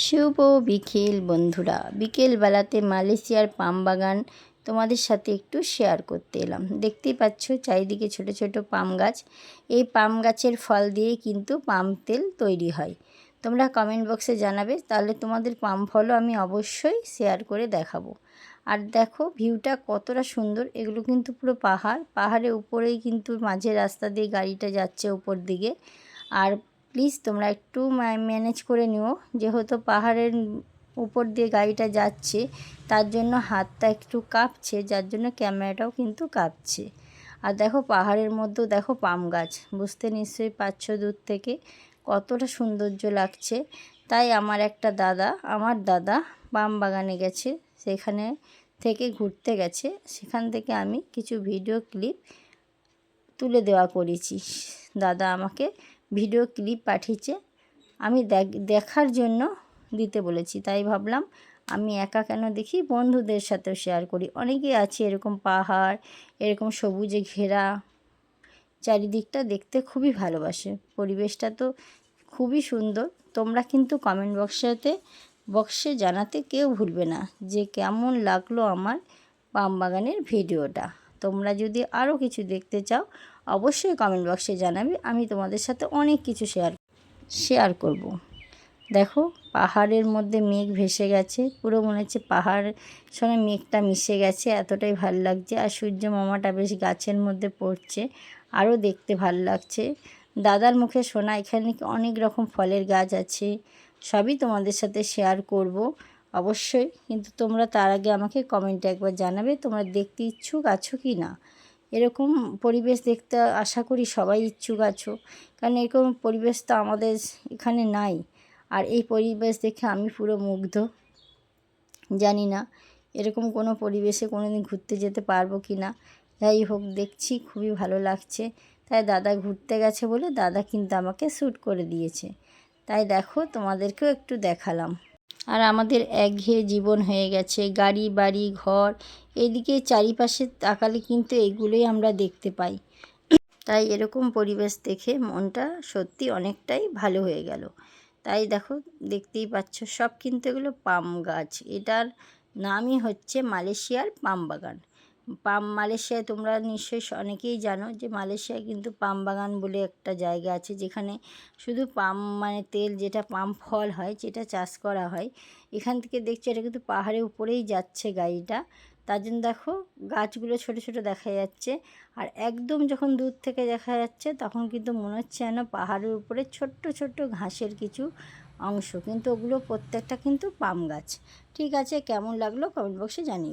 শুভ বিকেল বন্ধুরা, বিকেলবেলাতে মালয়েশিয়ার পাম বাগান তোমাদের সাথে একটু শেয়ার করতে এলাম। দেখতেই পাচ্ছ চারিদিকে ছোট ছোট পাম গাছ। এই পাম গাছের ফল দিয়ে কিন্তু পাম তেল তৈরি হয়। তোমরা কমেন্ট বক্সে জানাবে, তাহলে তোমাদের পাম ফলও আমি অবশ্যই শেয়ার করে দেখাবো। আর দেখো ভিউটা কতটা সুন্দর। এগুলো কিন্তু পুরো পাহাড়ের উপরেই কিন্তু মাঝে রাস্তা দিয়ে গাড়িটা যাচ্ছে উপর দিকে। আর প্লিজ তোমরা একটু ম্যানেজ করে নিও, যেহেতু পাহাড়ের উপর দিয়ে গাড়িটা যাচ্ছে, তার জন্য হাতটা একটু কাঁপছে, যার জন্য ক্যামেরাটাও কিন্তু কাঁপছে। আর দেখো পাহাড়ের মধ্যেও দেখো পাম গাছ, বুঝতে নিশ্চয়ই পারছ দূর থেকে কতটা সৌন্দর্য লাগছে। তাই আমার দাদা পাম বাগানে গেছে, সেখানে থেকে ঘুরতে গেছে, সেখান থেকে আমি কিছু ভিডিও ক্লিপ তুলে দেওয়া করেছি। দাদা আমাকে ভিডিও ক্লিপ পাঠিয়েছে, আমি দেখার জন্য দিতে বলেছি। তাই ভাবলাম আমি একা কেন দেখি, বন্ধুদের সাথেও শেয়ার করি। অনেকেই আছে এরকম পাহাড়, এরকম সবুজে ঘেরা চারিদিকটা দেখতে খুবই ভালোবাসে। পরিবেশটা তো খুবই সুন্দর। তোমরা কিন্তু কমেন্ট বক্সে জানাতে কেউ ভুলবে না যে কেমন লাগলো আমার পাম বাগানের ভিডিওটা। তোমরা যদি আরও কিছু দেখতে চাও অবশ্যই কমেন্ট বক্সে জানাবে, আমি তোমাদের সাথে অনেক কিছু শেয়ার করব। দেখো পাহাড়ের মধ্যে মেঘ ভেসে গেছে, পুরো মনে হচ্ছে পাহাড়ের সঙ্গে মেঘটা মিশে গেছে, এতটাই ভালো লাগছে। আর সূর্য মামাটা বেশ গাছের মধ্যে পড়ছে, আরও দেখতে ভালো লাগছে। দাদার মুখে শোনা এখানে অনেক রকম ফলের গাছ আছে, সবই তোমাদের সাথে শেয়ার করব অবশ্যই। কিন্তু তোমরা তার আগে আমাকে কমেন্টে একবার জানাবে তোমরা দেখতে ইচ্ছুক আছো কি না। এরকম পরিবেশ দেখতে আশা করি সবাই ইচ্ছুক আছো, কারণ এরকম পরিবেশ তো আমাদের এখানে নাই। আর এই পরিবেশ দেখে আমি পুরো মুগ্ধ। জানি না এরকম কোনো পরিবেশে কোনো দিন ঘুরতে যেতে পারবো কি না। যাই হোক, দেখছি খুবই ভালো লাগছে। তাই দাদা ঘুরতে গেছে বলে দাদা কিন্তু আমাকে শ্যুট করে দিয়েছে। তাই দেখো তোমাদেরকেও একটু দেখালাম। আর আমাদের একঘেয়ে জীবন হয়ে গেছে, গাড়ি বাড়ি ঘর, এদিকে চারিপাশে তাকালে কিন্তু এগুলোই আমরা দেখতে পাই। তাই এরকম পরিবেশ দেখে মনটা সত্যি অনেকটাই ভালো হয়ে গেল। তাই দেখো দেখতেই পাচ্ছ সব কিন্তু এগুলো পাম গাছ। এটার নামই হচ্ছে মালয়েশিয়ার পাম বাগান। মালয়েশিয়ায় তোমরা নিশ্চয়ই অনেকেই জানো যে মালয়েশিয়ায় কিন্তু পাম বাগান বলে একটা জায়গা আছে, যেখানে শুধু পাম মানে তেল, যেটা পাম ফল হয়, যেটা চাষ করা হয়। এখান থেকে দেখছি এটা কিন্তু পাহাড়ের উপরেই যাচ্ছে গাড়িটা, তার জন্য দেখো গাছগুলো ছোট ছোট দেখা যাচ্ছে। আর একদম যখন দূর থেকে দেখা যাচ্ছে তখন কিন্তু মনে হচ্ছে যেন পাহাড়ের উপরে ছোট্ট ছোট্ট ঘাসের কিছু অংশ, কিন্তু ওগুলো প্রত্যেকটা কিন্তু পাম গাছ। ঠিক আছে, কেমন লাগলো কমেন্ট বক্সে জানিও।